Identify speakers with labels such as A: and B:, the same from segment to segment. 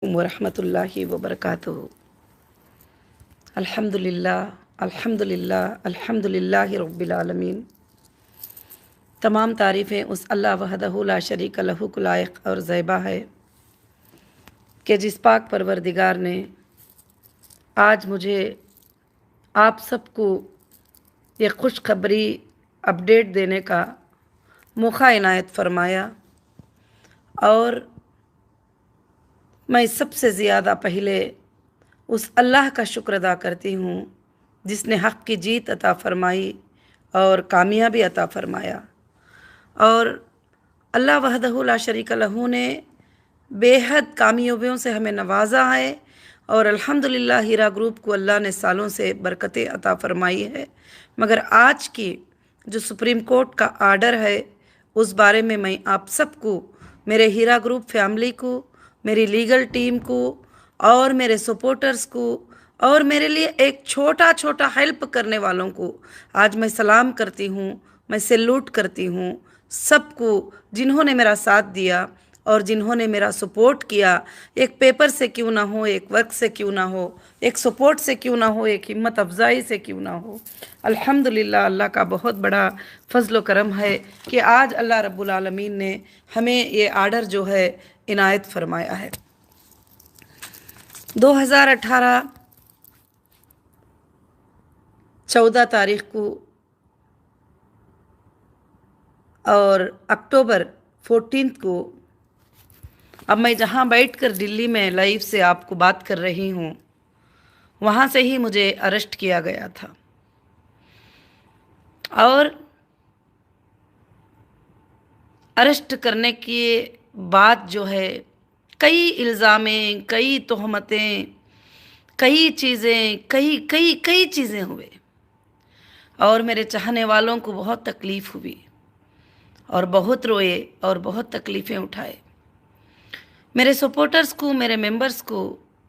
A: वरहमतुल्लाहि वबरकातुहू। अल्हम्दुलिल्लाह अल्हम्दुलिल्लाह अल्हम्दुलिल्लाहि रब्बिल आलमीन। तमाम तारीफ़ें उस अल्लाह वहदहू ला शरीक लहू को लायक और ज़ैबा है कि जिस पाक परवरदिगार ने आज मुझे आप सबको ये खुशखबरी अपडेट देने का मौका इनायत फ़रमाया। और मैं सबसे ज़्यादा पहले उस अल्लाह का शुक्र अदा करती हूँ जिसने हक़ की जीत अता फ़रमाई और कामयाबी अता फ़रमाया। और अल्लाह वहदहू ला शरीक लहू ने बेहद कामयाबियों से हमें नवाजा है और अल्हम्दुलिल्लाह हीरा ग्रुप को अल्लाह ने सालों से बरकतें अता फ़रमाई है। मगर आज की जो सुप्रीम कोर्ट का आर्डर है उस बारे में मैं आप सबको, मेरे हीरा ग्रुप फैमिली को, मेरी लीगल टीम को और मेरे सपोर्टर्स को और मेरे लिए एक छोटा छोटा हेल्प करने वालों को आज मैं सलाम करती हूँ, मैं सैल्यूट करती हूँ सबको जिन्होंने मेरा साथ दिया और जिन्होंने मेरा सपोर्ट किया। एक पेपर से क्यों ना हो, एक वर्क से क्यों ना हो, एक सपोर्ट से क्यों ना हो, एक हिम्मत अफजाई से क्यों ना हो। अल्हम्दुलिल्लाह अल्लाह का बहुत बड़ा फजल करम है कि आज अल्लाह रब्बुल आलमीन ने हमें ये आर्डर जो है इनायत फरमाया है। 2018 14 तारीख को और अक्टूबर 14 को, अब मैं जहाँ बैठकर दिल्ली में लाइव से आपको बात कर रही हूँ वहाँ से ही मुझे अरेस्ट किया गया था। और अरेस्ट करने के बाद जो है कई इल्ज़ामें, कई तोहमतें, कई चीज़ें, कई कई कई चीज़ें हुए और मेरे चाहने वालों को बहुत तकलीफ़ हुई और बहुत रोए और बहुत तकलीफ़ें उठाए। मेरे सपोर्टर्स को, मेरे मेंबर्स को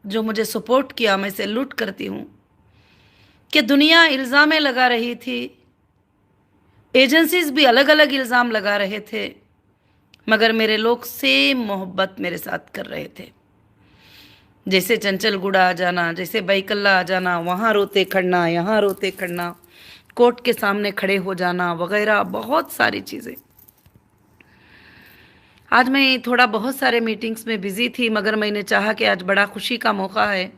A: जो मुझे सपोर्ट किया, मैं सैल्यूट करती हूँ कि दुनिया इल्ज़ामें लगा रही थी, एजेंसीज़ भी अलग अलग इल्ज़ाम लगा रहे थे, मगर मेरे लोग सेम मोहब्बत मेरे साथ कर रहे थे। जैसे चंचलगुड़ा आ जाना, जैसे बैकल्ला आ जाना, वहाँ रोते खड़ना, यहाँ रोते खड़ना, कोर्ट के सामने खड़े हो जाना वगैरह बहुत सारी चीज़ें। आज मैं थोड़ा बहुत सारे मीटिंग्स में बिज़ी थी, मगर मैंने चाहा कि आज बड़ा खुशी का मौका है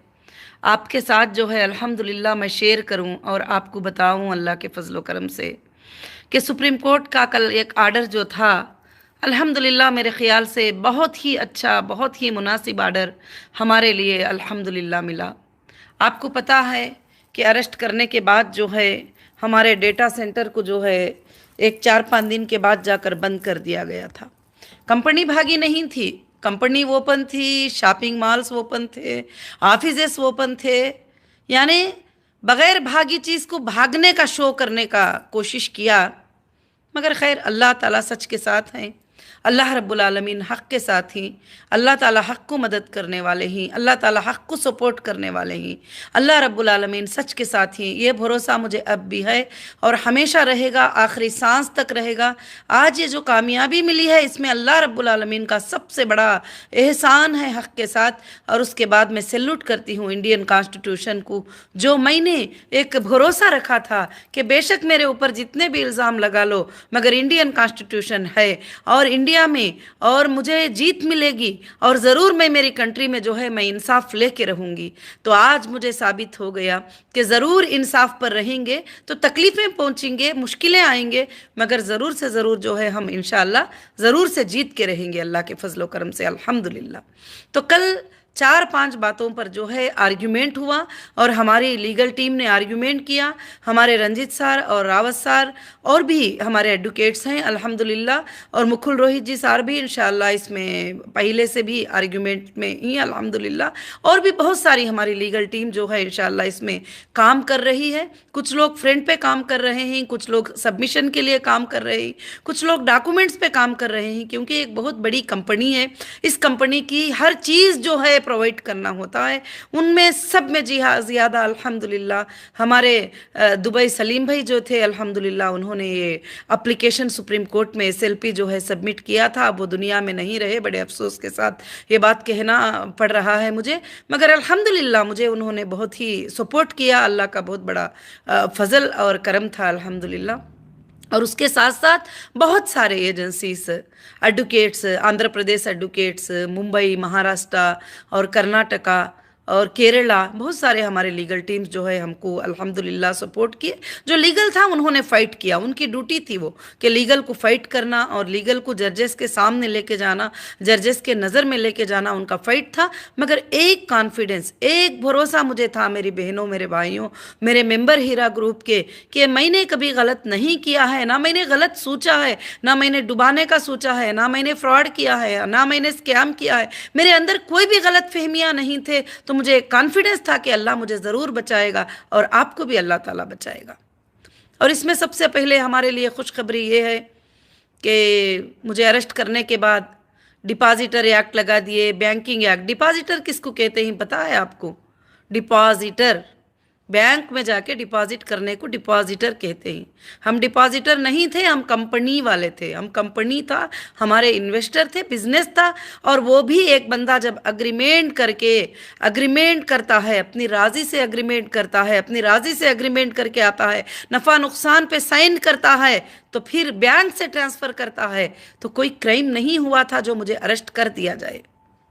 A: आपके साथ जो है अल्हम्दुलिल्लाह मैं शेयर करूं और आपको बताऊं अल्लाह के फजलो करम से कि सुप्रीम कोर्ट का कल एक आर्डर जो था अल्हम्दुलिल्लाह मेरे ख़्याल से बहुत ही अच्छा, बहुत ही मुनासिब आर्डर हमारे लिए अल्हम्दुलिल्लाह मिला। आपको पता है कि अरेस्ट करने के बाद जो है हमारे डेटा सेंटर को जो है एक 4-5 दिन के बाद जाकर बंद कर दिया गया था। कंपनी भागी नहीं थी, कंपनी ओपन थी, शॉपिंग मॉल्स ओपन थे, ऑफिसेस ओपन थे, यानी बग़ैर भागी चीज़ को भागने का शो करने का कोशिश किया। मगर खैर अल्लाह ताला सच के साथ हैं, अल्लाह रब्बुल आलमीन हक़ के साथ ही, अल्लाह ताला हक़ को मदद करने वाले ही, अल्लाह ताला हक़ को सपोर्ट करने वाले ही, अल्लाह रब्बुल आलमीन सच के साथ ही। ये भरोसा मुझे अब भी है और हमेशा रहेगा, आखिरी सांस तक रहेगा। आज ये जो कामयाबी मिली है इसमें अल्लाह रब्बुल आलमीन का सबसे बड़ा एहसान है हक़ के साथ। और उसके बाद मैं सैल्यूट करती हूँ इंडियन कॉन्स्टिट्यूशन को, जो मैंने एक भरोसा रखा था कि बेशक मेरे ऊपर जितने भी इल्ज़ाम लगा लो मगर इंडियन कॉन्स्टिट्यूशन है और इंडिया में और मुझे जीत मिलेगी और ज़रूर मैं मेरी कंट्री में जो है मैं इंसाफ लेके रहूँगी। तो आज मुझे साबित हो गया कि ज़रूर इंसाफ पर रहेंगे तो तकलीफ़ें पहुँचेंगे, मुश्किलें आएंगे, मगर ज़रूर से ज़रूर जो है हम इंशाअल्लाह ज़रूर से जीत के रहेंगे अल्लाह के फजलो करम से अल्हम्दुलिल्लाह। तो कल 4-5 बातों पर जो है आर्ग्यूमेंट हुआ और हमारी लीगल टीम ने आर्ग्यूमेंट किया। हमारे रंजित सर और रावत सर और भी हमारे एडवोकेट्स हैं अल्हम्दुलिल्लाह, और मुकुल रोहित जी सर भी इंशाअल्लाह इसमें पहले से भी आर्ग्यूमेंट में ही अल्हम्दुलिल्लाह, और भी बहुत सारी हमारी लीगल टीम जो है इंशाअल्लाह इसमें काम कर रही है। कुछ लोग फ्रंट पे काम कर रहे हैं, कुछ लोग सबमिशन के लिए काम कर रहे हैं, कुछ लोग डॉक्यूमेंट्स पे काम कर रहे हैं, क्योंकि एक बहुत बड़ी कंपनी है। इस कंपनी की हर चीज़ जो है प्रोवाइड करना होता है, उनमें सब में जी हाँ ज़्यादा अल्हम्दुलिल्लाह हमारे दुबई सलीम भाई जो थे, अल्हम्दुलिल्लाह उन्होंने ये एप्लीकेशन सुप्रीम कोर्ट में एसएलपी जो है सबमिट किया था। वो दुनिया में नहीं रहे, बड़े अफसोस के साथ ये बात कहना पड़ रहा है मुझे, मगर अल्हम्दुलिल्लाह मुझे उन्होंने बहुत ही सपोर्ट किया। अल्लाह का बहुत बड़ा फजल और करम था अल्हम्दुलिल्लाह। और उसके साथ साथ बहुत सारे agencies, advocates, Andhra Pradesh advocates, Mumbai, Maharashtra और कर्नाटका और केरला, बहुत सारे हमारे लीगल टीम्स जो है हमको अल्हम्दुलिल्लाह सपोर्ट किए। जो लीगल था उन्होंने फ़ाइट किया, उनकी ड्यूटी थी वो कि लीगल को फ़ाइट करना और लीगल को जजेस के सामने लेके जाना, जजेस के नज़र में लेके जाना उनका फ़ाइट था। मगर एक कॉन्फिडेंस, एक भरोसा मुझे था मेरी बहनों, मेरे भाइयों, मेरे मेंबर हीरा ग्रुप के, कि मैंने कभी गलत नहीं किया है, ना मैंने गलत सोचा है, ना मैंने डुबाने का सोचा है, ना मैंने फ्रॉड किया है, ना मैंने स्कैम किया है। मेरे अंदर कोई भी गलत फहमियाँ नहीं थे। तो मुझे कॉन्फिडेंस था कि अल्लाह मुझे ज़रूर बचाएगा और आपको भी अल्लाह ताला बचाएगा। और इसमें सबसे पहले हमारे लिए खुशखबरी ये है कि मुझे अरेस्ट करने के बाद डिपॉजिटर एक्ट लगा दिए, बैंकिंग एक्ट। डिपॉजिटर किसको कहते हैं पता है आपको? डिपॉजिटर, बैंक में जाके डिपॉजिट करने को डिपॉजिटर कहते हैं। हम डिपॉजिटर नहीं थे, हम कंपनी वाले थे। हम कंपनी था, हमारे इन्वेस्टर थे, बिजनेस था। और वो भी एक बंदा जब अग्रीमेंट करके, अग्रीमेंट करता है, अपनी राज़ी से अग्रीमेंट करता है, अपनी राज़ी से अग्रीमेंट करके आता है, नफ़ा नुकसान पे साइन करता है, तो फिर बैंक से ट्रांसफ़र करता है, तो कोई क्राइम नहीं हुआ था जो मुझे अरेस्ट कर दिया जाए।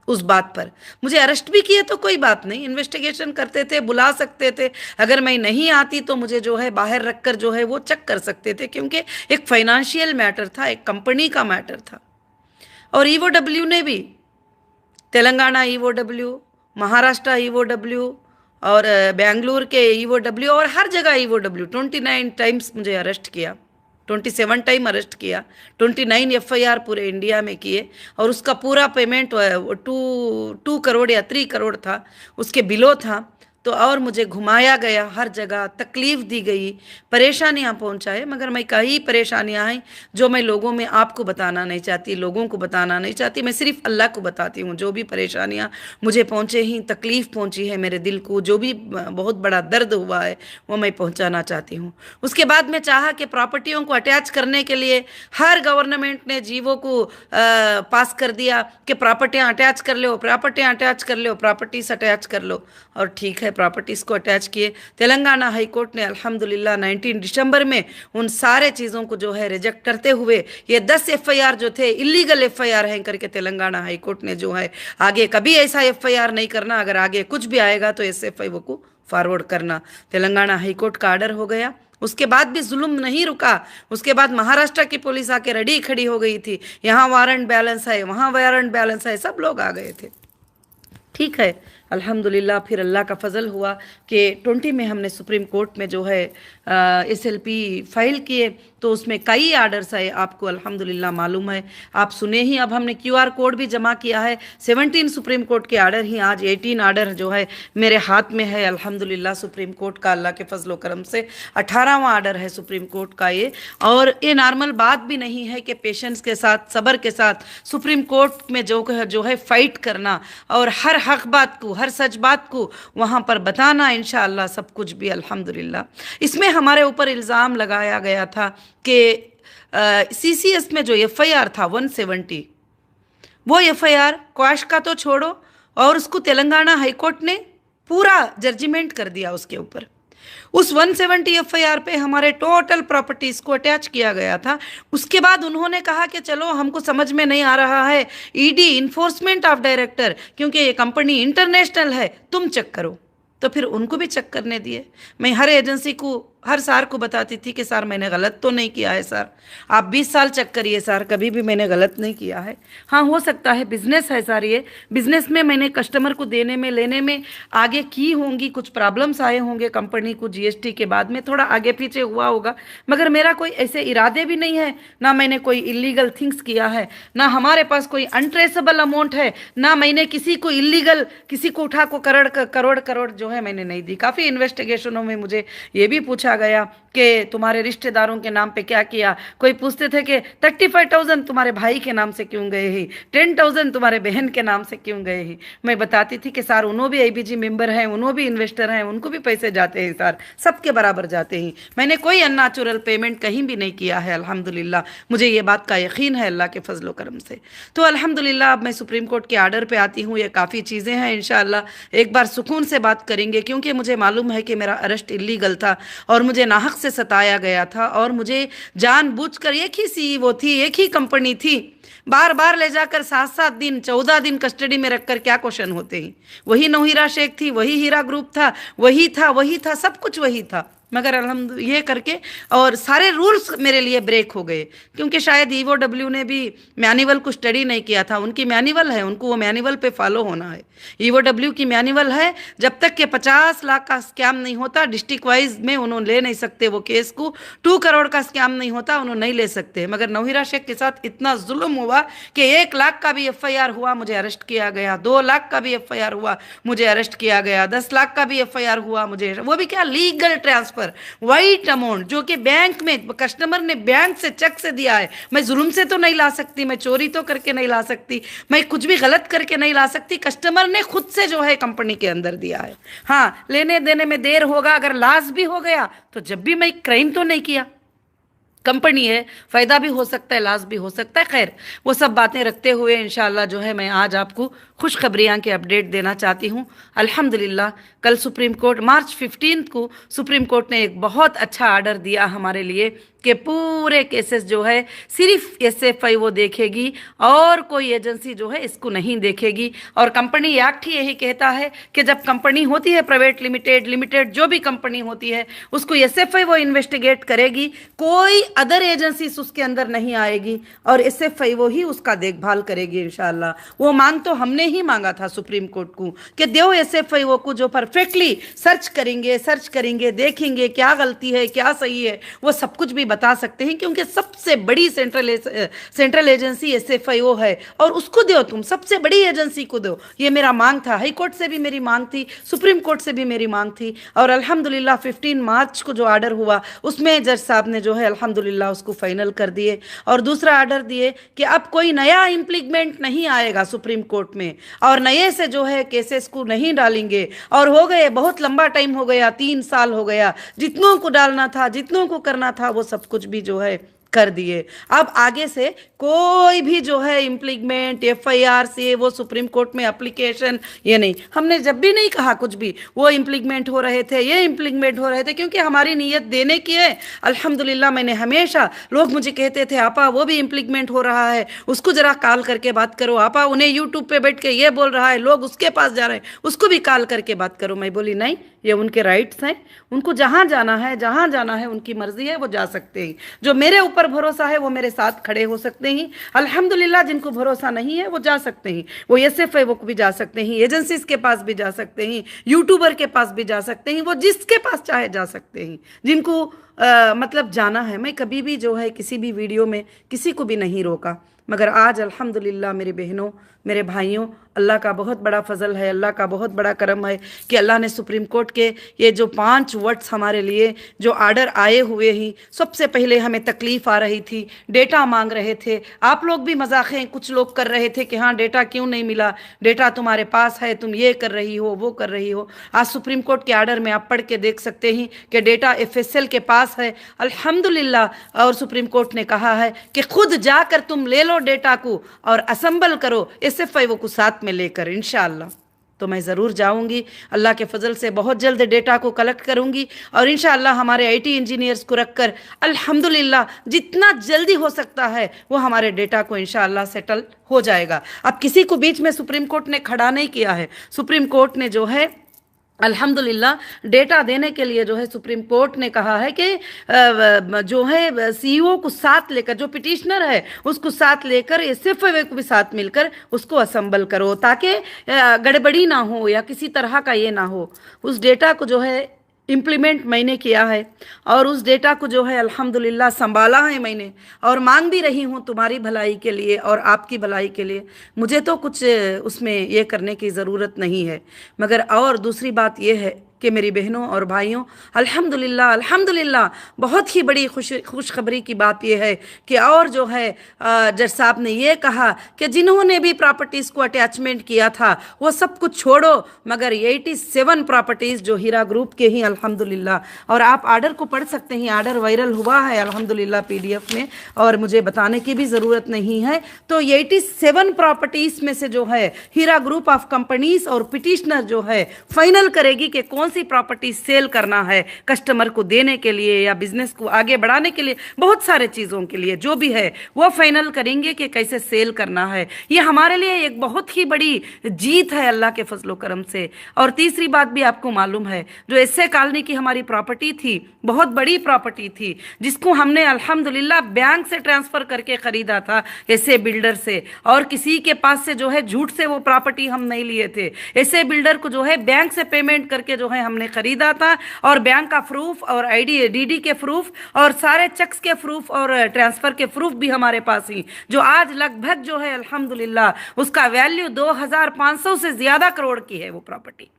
A: उस बात पर मुझे अरेस्ट भी किए तो कोई बात नहीं, इन्वेस्टिगेशन करते थे, बुला सकते थे। अगर मैं नहीं आती तो मुझे जो है बाहर रखकर जो है वो चेक कर सकते थे, क्योंकि एक फाइनेंशियल मैटर था, एक कंपनी का मैटर था। और ईओडब्ल्यू ने भी, तेलंगाना ईओडब्ल्यू, महाराष्ट्र ईओडब्ल्यू और बेंगलुरु के ईओडब्ल्यू और हर जगह ईओडब्ल्यू 29 टाइम्स मुझे अरेस्ट किया, 27 टाइम अरेस्ट किया, 29 एफआईआर पूरे इंडिया में किए। और उसका पूरा पेमेंट 2 करोड़ या 3 करोड़ था, उसके बिलो था। तो और मुझे घुमाया गया, हर जगह तकलीफ़ दी गई, परेशानियां पहुंचाए। मगर मैं कई परेशानियां हैं जो मैं लोगों में आपको बताना नहीं चाहती, लोगों को बताना नहीं चाहती। मैं सिर्फ अल्लाह को बताती हूँ। जो भी परेशानियां मुझे पहुँचे ही, तकलीफ़ पहुँची है मेरे दिल को, जो भी बहुत बड़ा दर्द हुआ है वो मैं पहुँचाना चाहती हूँ। उसके बाद मैं चाहा कि प्रॉपर्टियों को अटैच करने के लिए हर गवर्नमेंट ने जीवो को पास कर दिया कि प्रॉपर्टियाँ अटैच कर लो, प्रॉपर्टियाँ अटैच कर लो, प्रॉपर्टीज अटैच कर लो। और ठीक है, प्रॉपर्टीज़ को अटैच किए। तेलंगाना हाई कोर्ट ने अल्हम्दुलिल्लाह 19 दिसंबर में उन सारे चीज़ों को जो है रिजेक्ट करते हुए, ये 10 एफआईआर जो थे इलीगल एफआईआर हैं करके तेलंगाना हाई कोर्ट ने जो है आगे कभी ऐसा एफआईआर नहीं करना, अगर आगे कुछ भी आएगा तो एसएफआई को फॉरवर्ड करना, तेलंगाना हाई कोर्ट का आर्डर हो गया। उसके बाद भी जुल्म नहीं रुका। उसके बाद महाराष्ट्र की पुलिस आके रेडी खड़ी हो गई थी, यहाँ वारंट बैलेंस है, वहाँ वारंट बैलेंस है, सब लोग आ गए थे। ठीक है, अल्हम्दुलिल्लाह फिर अल्लाह का फजल हुआ कि 20 में हमने सुप्रीम कोर्ट में जो है एसएलपी फाइल किए, तो उसमें कई आर्डर्स आए, आपको अल्हम्दुलिल्लाह मालूम है, आप सुने ही। अब हमने क्यूआर कोड भी जमा किया है। 17 सुप्रीम कोर्ट के आर्डर ही, आज 18 आर्डर जो है मेरे हाथ में है अल्हम्दुलिल्लाह सुप्रीम कोर्ट का, अल्लाह के फजल करम से 18वां आर्डर है सुप्रीम कोर्ट का ये। और ये नॉर्मल बात भी नहीं है कि पेशेंस के साथ, सब्र के साथ सुप्रीम कोर्ट में जो है फाइट करना और हर हक बात को, हर सच बात को वहाँ पर बताना, इंशाअल्लाह सब कुछ भी अल्हम्दुलिल्लाह। इसमें हमारे ऊपर इल्ज़ाम लगाया गया था कि सीसीएस में जो एफआईआर था 170, वो एफआईआर क्वाश का तो छोड़ो, और उसको तेलंगाना हाईकोर्ट ने पूरा जजमेंट कर दिया उसके ऊपर। उस 170 एफआईआर पे हमारे टोटल प्रॉपर्टीज को अटैच किया गया था। उसके बाद उन्होंने कहा कि चलो हमको समझ में नहीं आ रहा है, ईडी इन्फोर्समेंट ऑफ डायरेक्टर, क्योंकि ये कंपनी इंटरनेशनल है, तुम चेक करो। तो फिर उनको भी चेक करने दिए। मैं हर एजेंसी को, हर सार को बताती थी कि सर मैंने गलत तो नहीं किया है, सर आप 20 साल चेक करिए सर, कभी भी मैंने गलत नहीं किया है। हाँ, हो सकता है बिजनेस है सर, ये बिजनेस में मैंने कस्टमर को देने में, लेने में आगे की होंगी, कुछ प्रॉब्लम्स आए होंगे कंपनी को, जीएसटी के बाद में थोड़ा आगे पीछे हुआ होगा, मगर मेरा कोई ऐसे इरादे भी नहीं है, ना मैंने कोई इलीगल थिंग्स किया है, ना हमारे पास कोई अनट्रेसेबल अमाउंट है, ना मैंने किसी को इलीगल, किसी को उठा को करोड़ करोड़ जो है मैंने नहीं दी। काफ़ी इन्वेस्टिगेशनों में मुझे ये भी पूछा पूछा गया कि तुम्हारे रिश्तेदारों के नाम पे क्या किया। कोई पूछते थे कि 35,000 तुम्हारे भाई के नाम से क्यों गए ही, 10,000 तुम्हारे बहन के नाम से क्यों गए ही। मैं बताती थी कि सर उन्हों भी ABG मेंबर हैं, उन्हों भी इन्वेस्टर हैं, उनको भी पैसे जाते हैं सर, सबके बराबर जाते हैं। मैंने कोई अननेचुरल पेमेंट कहीं भी नहीं किया है अल्हम्दुलिल्लाह। मुझे ये बात का यकीन है अल्लाह के फजलो करम से। तो अल्हम्दुलिल्लाह अब मैं सुप्रीम कोर्ट के आर्डर पे आती हूँ। ये काफ़ी चीज़ें हैं, इंशाअल्लाह एक बार सुकून से बात करेंगे, क्योंकि मुझे मालूम है कि मेरा अरेस्ट इलीगल था और मुझे नाहक से सताया गया था, और मुझे जानबूझकर, एक ही CEO थी, एक ही कंपनी थी, बार बार ले जाकर 7-7 दिन 14 दिन कस्टडी में रखकर क्या क्वेश्चन होते हैं। वही नौहीरा शेख थी, वही हीरा ग्रुप था, वही था, सब कुछ वही था, मगर अल्हम्दुलिल्लाह ये करके और सारे रूल्स मेरे लिए ब्रेक हो गए, क्योंकि शायद EOW ने भी मैनुअल को स्टडी नहीं किया था। उनकी मैनुअल है, उनको वो मैनुअल पे फॉलो होना है। EOW की मैनुअल है, जब तक कि 50 लाख का स्कैम नहीं होता डिस्ट्रिक्ट वाइज में उन्होंने ले नहीं सकते वो केस को। 2 करोड़ का स्कैम नहीं होता उन्होंने नहीं ले सकते। मगर नौहीरा शेख के साथ इतना जुल्म हुआ कि 1 लाख का भी FIR हुआ, मुझे अरेस्ट किया गया। 2 लाख का भी FIR हुआ, मुझे अरेस्ट किया गया। 10 लाख का भी FIR हुआ, मुझे, वो भी क्या, लीगल ट्रांसफर, वाइट अमाउंट, जो कि बैंक में कस्टमर ने बैंक से चेक से दिया है। मैं जुल्म से तो नहीं ला सकती, मैं चोरी तो करके नहीं ला सकती, मैं कुछ भी गलत करके नहीं ला सकती। कस्टमर ने खुद से जो है कंपनी के अंदर दिया है। हाँ, लेने देने में देर होगा, अगर लॉस भी हो गया तो जब भी मैं क्राइम तो नहीं किया। कंपनी है, फ़ायदा भी हो सकता है, लॉस भी हो सकता है। खैर, वो सब बातें रखते हुए इंशाल्लाह जो है मैं आज आपको खुशखबरियाँ के अपडेट देना चाहती हूँ। अल्हम्दुलिल्लाह कल सुप्रीम कोर्ट, मार्च 15 को सुप्रीम कोर्ट ने एक बहुत अच्छा आर्डर दिया हमारे लिए कि पूरे केसेस जो है सिर्फ SFI वो देखेगी और कोई एजेंसी जो है इसको नहीं देखेगी। और कंपनी एक्ट ही यही कहता है कि जब कंपनी होती है प्राइवेट लिमिटेड जो भी कंपनी होती है उसको SFI वो इन्वेस्टिगेट करेगी, कोई अदर एजेंसी उसके अंदर नहीं आएगी और SFI वो ही उसका देखभाल करेगी इंशाल्लाह। वो मांग तो हमने ही मांगा था सुप्रीम कोर्ट को कि दो SFI वो को जो परफेक्टली सर्च करेंगे, देखेंगे क्या गलती है क्या सही है, वो सब कुछ भी बता सकते हैं, क्योंकि सबसे बड़ी सेंट्रल एजेंसी SFIO है और उसको दो, तुम सबसे बड़ी एजेंसी को दो। ये मेरा मांग था, हाई कोर्ट से भी मेरी मांग थी, सुप्रीम कोर्ट से भी मेरी मांग थी। और अल्हम्दुलिल्लाह 15 मार्च को जो आर्डर हुआ उसमें जज साहब ने जो है अल्हम्दुलिल्लाह उसको फाइनल कर दिए और दूसरा आर्डर दिए कि अब कोई नया इम्प्लीमेंट नहीं आएगा सुप्रीम कोर्ट में और नए से जो है केसेस को नहीं डालेंगे। और हो गए, बहुत लंबा टाइम हो गया, 3 साल हो गया, जितनों को डालना था, जितनों को करना था वो सब कुछ भी जो है कर दिए। अब आगे से कोई भी जो है इम्प्लीमेंट FIR से वो सुप्रीम कोर्ट में एप्लीकेशन, ये नहीं, हमने जब भी नहीं कहा कुछ भी, वो इम्प्लीमेंट हो रहे थे, ये इम्प्लीमेंट हो रहे थे, क्योंकि हमारी नीयत देने की है। अल्हम्दुलिल्लाह मैंने हमेशा, लोग मुझे कहते थे आपा वो भी इम्प्लीमेंट हो रहा है, उसको जरा कॉल करके बात करो, आपा उन्हें यूट्यूब पे बैठ के ये बोल रहा है, लोग उसके पास जा रहे हैं, उसको भी कॉल करके बात करो। मैं बोली नहीं, ये उनके राइट्स हैं, उनको जहाँ जाना है उनकी मर्जी है, वो जा सकते हैं। जो मेरे ऊपर भरोसा है वो मेरे साथ खड़े हो सकते हैं। अल्हम्दुलिल्लाह जिनको भरोसा नहीं है वो जा सकते हैं, वो SFI वो भी जा सकते हैं, एजेंसीज के पास भी जा सकते हैं, यूट्यूबर के पास भी जा सकते हैं, वो जिसके पास चाहे जा सकते हैं, जिनको मतलब जाना है। मैं कभी भी जो है किसी भी वीडियो में किसी को भी नहीं रोका, मगर आज अल्हम्दुलिल्लाह मेरी बहनों, मेरे भाइयों, अल्लाह का बहुत बड़ा फजल है, अल्लाह का बहुत बड़ा करम है कि अल्लाह ने सुप्रीम कोर्ट के ये जो 5 वर्ड्स हमारे लिए जो आर्डर आए हुए ही, सबसे पहले हमें तकलीफ़ आ रही थी, डेटा मांग रहे थे, आप लोग भी मजाकें कुछ लोग कर रहे थे कि हाँ डेटा क्यों नहीं मिला, डेटा तुम्हारे पास है, तुम ये कर रही हो वो कर रही हो। आज सुप्रीम कोर्ट के आर्डर में आप पढ़ के देख सकते हैं कि डेटा FSL के पास है अल्हम्दुलिल्लाह। और सुप्रीम कोर्ट ने कहा है कि खुद जाकर तुम ले लो डेटा को और असेंबल करो SFI वो को साथ में लेकर इंशाअल्लाह। तो मैं ज़रूर जाऊंगी, अल्लाह के फजल से बहुत जल्द डेटा को कलेक्ट करूंगी और इंशाअल्लाह हमारे IT इंजीनियर्स को रखकर अल्हम्दुलिल्लाह जितना जल्दी हो सकता है वो हमारे डेटा को इंशाअल्लाह सेटल हो जाएगा। अब किसी को बीच में सुप्रीम कोर्ट ने खड़ा नहीं किया है। सुप्रीम कोर्ट ने जो है अल्हम्दुलिल्लाह डेटा देने के लिए जो है सुप्रीम कोर्ट ने कहा है कि जो है CEO को साथ लेकर, जो पिटिशनर है उसको साथ लेकर SFI को भी साथ मिलकर उसको असेंबल करो, ताकि गड़बड़ी ना हो या किसी तरह का ये ना हो। उस डेटा को जो है इम्प्लीमेंट मैंने किया है और उस डेटा को जो है अल्हम्दुलिल्लाह संभाला है मैंने, और मांग भी रही हूँ तुम्हारी भलाई के लिए और आपकी भलाई के लिए। मुझे तो कुछ उसमें ये करने की ज़रूरत नहीं है, मगर और दूसरी बात ये है कि मेरी बहनों और भाइयों, अल्हम्दुलिल्लाह अल्हम्दुलिल्लाह, बहुत ही बड़ी खुशखबरी की बात यह है कि और जो है जज साहब ने ये कहा कि जिन्होंने भी प्रॉपर्टीज़ को अटैचमेंट किया था वो सब कुछ छोड़ो, मगर 87 प्रॉपर्टीज़ जो हीरा ग्रुप के ही अल्हम्दुलिल्लाह, और आप आर्डर को पढ़ सकते हैं, आर्डर वायरल हुआ है अल्हम्दुलिल्लाह PDF में, और मुझे बताने की भी ज़रूरत नहीं है। तो 87 प्रॉपर्टीज़ में से जो है हीरा ग्रुप ऑफ कंपनीज और पिटिशनर जो है फाइनल करेगी कि कौन सी प्रॉपर्टी सेल करना है कस्टमर को देने के लिए या बिजनेस को आगे बढ़ाने के लिए, बहुत सारे चीज़ों के लिए जो भी है वो फाइनल करेंगे कि कैसे सेल करना है। ये हमारे लिए एक बहुत ही बड़ी जीत है अल्लाह के फजलो करम से। और तीसरी बात भी आपको मालूम है, जो एसए कॉलोनी की हमारी प्रॉपर्टी थी, बहुत बड़ी प्रॉपर्टी थी, जिसको हमने अल्हम्दुलिल्लाह बैंक से ट्रांसफ़र करके ख़रीदा था, एसए बिल्डर से, और किसी के पास से जो है झूठ से वो प्रॉपर्टी हम नहीं लिए थे। एसए बिल्डर को जो है बैंक से पेमेंट करके जो है हमने ख़रीदा था, और बैंक का प्रूफ और आईडी डीडी के प्रूफ और सारे चेक्स के प्रूफ और ट्रांसफ़र के प्रूफ भी हमारे पास ही, जो आज लगभग जो है अल्हम्दुलिल्लाह उसका वैल्यू 2500 से ज़्यादा करोड़ की है वो प्रॉपर्टी।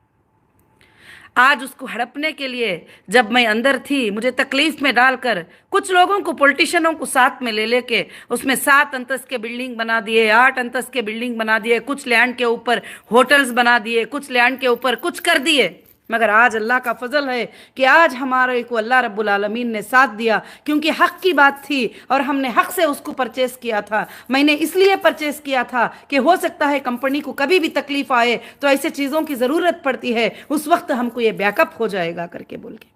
A: आज उसको हड़पने के लिए जब मैं अंदर थी, मुझे तकलीफ में डालकर कुछ लोगों को, पॉलिटिशियनों को साथ में ले लेके उसमें 7 अंतस्त के बिल्डिंग बना दिए, 8 अंतस्त के बिल्डिंग बना दिए, कुछ लैंड के ऊपर होटल्स बना दिए, कुछ लैंड के ऊपर कुछ कर दिए। मगर आज अल्लाह का फजल है कि आज हमारे को अल्लाह रब्बुल आलमीन ने साथ दिया, क्योंकि हक की बात थी और हमने हक से उसको परचेस किया था। मैंने इसलिए परचेस किया था कि हो सकता है कंपनी को कभी भी तकलीफ आए तो ऐसे चीज़ों की ज़रूरत पड़ती है, उस वक्त हमको ये बैकअप हो जाएगा करके बोल के।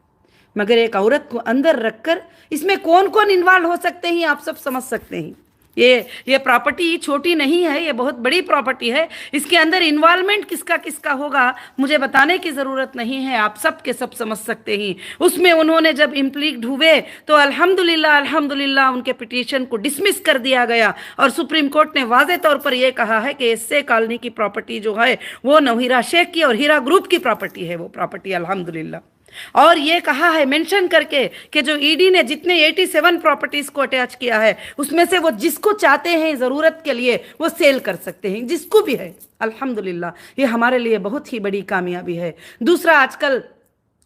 A: मगर एक औरत को अंदर रखकर इसमें कौन कौन इन्वॉल्व हो सकते हैं आप सब समझ सकते हैं। ये प्रॉपर्टी छोटी नहीं है, ये बहुत बड़ी प्रॉपर्टी है। इसके अंदर इन्वॉल्वमेंट किसका किसका होगा मुझे बताने की ज़रूरत नहीं है, आप सब के सब समझ सकते हैं। उसमें उन्होंने जब इम्प्लीक्ड हुए तो अल्हम्दुलिल्लाह अल्हम्दुलिल्लाह उनके पिटीशन को डिसमिस कर दिया गया, और सुप्रीम कोर्ट ने वाज़े तौर पर यह कहा है कि एसए कॉलोनी की प्रॉपर्टी जो है वो नौहीरा शेख की और हीरा ग्रुप की प्रॉपर्टी है वो प्रॉपर्टी अल्हम्दुलिल्लाह। और ये कहा है मेंशन करके कि जो ईडी ने जितने 87 प्रॉपर्टीज को अटैच किया है उसमें से वो जिसको चाहते हैं ज़रूरत के लिए वो सेल कर सकते हैं, जिसको भी है। अल्हम्दुलिल्लाह ये हमारे लिए बहुत ही बड़ी कामयाबी है। दूसरा, आजकल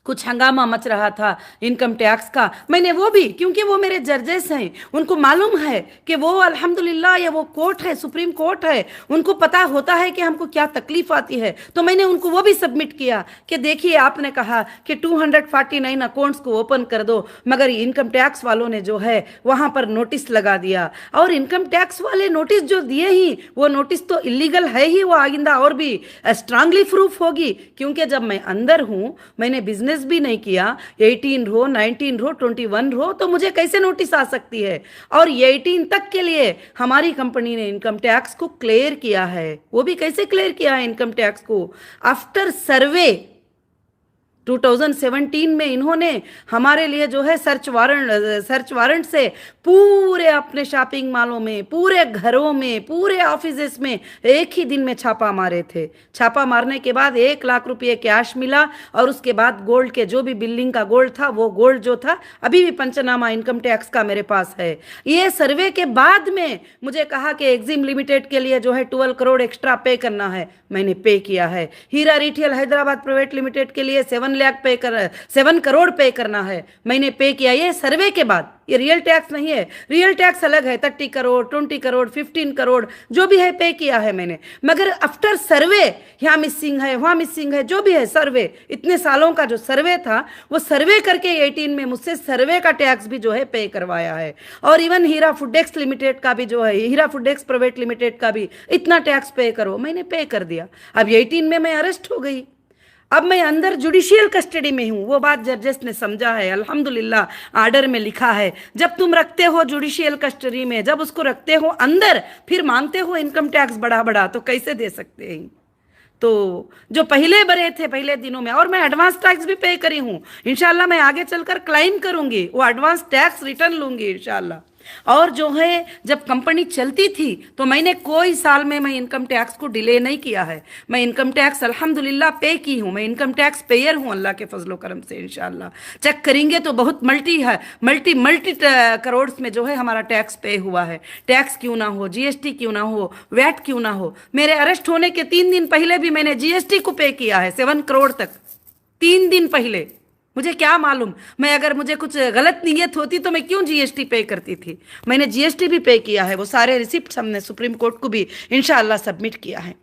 A: कुछ हंगामा मच रहा था इनकम टैक्स का, मैंने वो भी, क्योंकि वो मेरे जजेस हैं, उनको मालूम है कि वो अल्हम्दुलिल्लाह ये वो कोर्ट है, सुप्रीम कोर्ट है, उनको पता होता है कि हमको क्या तकलीफ आती है, तो मैंने उनको वो भी सबमिट किया कि देखिए आपने कहा कि 249 अकाउंट्स को ओपन कर दो, मगर इनकम टैक्स वालों ने जो है वहाँ पर नोटिस लगा दिया, और इनकम टैक्स वाले नोटिस जो दिए ही वो नोटिस तो इलीगल है ही, वो आइंदा और भी स्ट्रांगली प्रूफ होगी, क्योंकि जब मैं अंदर हूँ, मैंने बिजनेस भी नहीं किया, 18 रो 19 रो 21 रो, तो मुझे कैसे नोटिस आ सकती है। और 18 तक के लिए हमारी कंपनी ने इनकम टैक्स को क्लियर किया है। वो भी कैसे क्लियर किया है इनकम टैक्स को, आफ्टर सर्वे 2017 में इन्होंने हमारे लिए जो है सर्च वारंट से पूरे अपने शॉपिंग मॉलों में, पूरे घरों में, पूरे ऑफिसेस में एक ही दिन में छापा मारे थे। छापा मारने के बाद 1 लाख रुपये कैश मिला, और उसके बाद गोल्ड के जो भी बिल्डिंग का गोल्ड था वो गोल्ड जो था अभी भी पंचनामा इनकम टैक्स का मेरे पास है। ये सर्वे के बाद में मुझे कहा कि एक्जिम लिमिटेड के लिए जो है 12 करोड़ एक्स्ट्रा पे करना है, मैंने पे किया है। हीरा रिटेल हैदराबाद प्राइवेट लिमिटेड के लिए 7 करोड़ पे करना है, मैंने पे किया। ये सर्वे के बाद, ये रियल टैक्स नहीं है, रियल टैक्स अलग है, 30 करोड़ 20 करोड़ 15 करोड़ जो भी है पे किया है मैंने। मगर आफ्टर सर्वे यहाँ मिसिंग है, वहाँ मिसिंग है, जो भी है सर्वे, इतने सालों का जो सर्वे था वो सर्वे करके 18 में मुझसे सर्वे का टैक्स भी जो है पे करवाया है। और इवन हीरा फूडेक्स लिमिटेड का भी जो है, हीरा फूडेक्स प्राइवेट लिमिटेड का भी इतना टैक्स पे करो, मैंने पे कर दिया। अब 18 में मैं अरेस्ट हो गई, अब मैं अंदर जुडिशियल कस्टडी में हूँ। वो बात जजेस ने समझा है, अल्हम्दुलिल्लाह आर्डर में लिखा है, जब तुम रखते हो जुडिशियल कस्टडी में, जब उसको रखते हो अंदर, फिर मांगते हो इनकम टैक्स बड़ा तो कैसे दे सकते हैं। तो जो पहले भरे थे पहले दिनों में, और मैं एडवांस टैक्स भी पे करी हूँ, इंशाल्लाह मैं आगे चलकर क्लाइम करूंगी, वो एडवांस टैक्स रिटर्न लूंगी इंशाल्लाह। और जो है जब कंपनी चलती थी तो मैंने कोई साल में मैं इनकम टैक्स को डिले नहीं किया है, मैं इनकम टैक्स अल्हम्दुलिल्लाह पे की हूँ, मैं इनकम टैक्स पेयर हूँ अल्लाह के फजलो करम से। इंशाल्लाह चेक करेंगे तो बहुत मल्टी करोड़ में जो है हमारा टैक्स पे हुआ है। टैक्स क्यों ना हो, जीएसटी क्यों ना हो, वैट क्यों ना हो। मेरे अरेस्ट होने के 3 दिन पहले भी मैंने जीएसटी को पे किया है 7 करोड़ तक। 3 दिन पहले। मुझे क्या मालूम, मैं अगर मुझे कुछ गलत नीयत होती तो मैं क्यों जीएसटी पे करती थी। मैंने जीएसटी भी पे किया है, वो सारे रिसिप्ट हमने सुप्रीम कोर्ट को भी इंशाअल्लाह सबमिट किया है।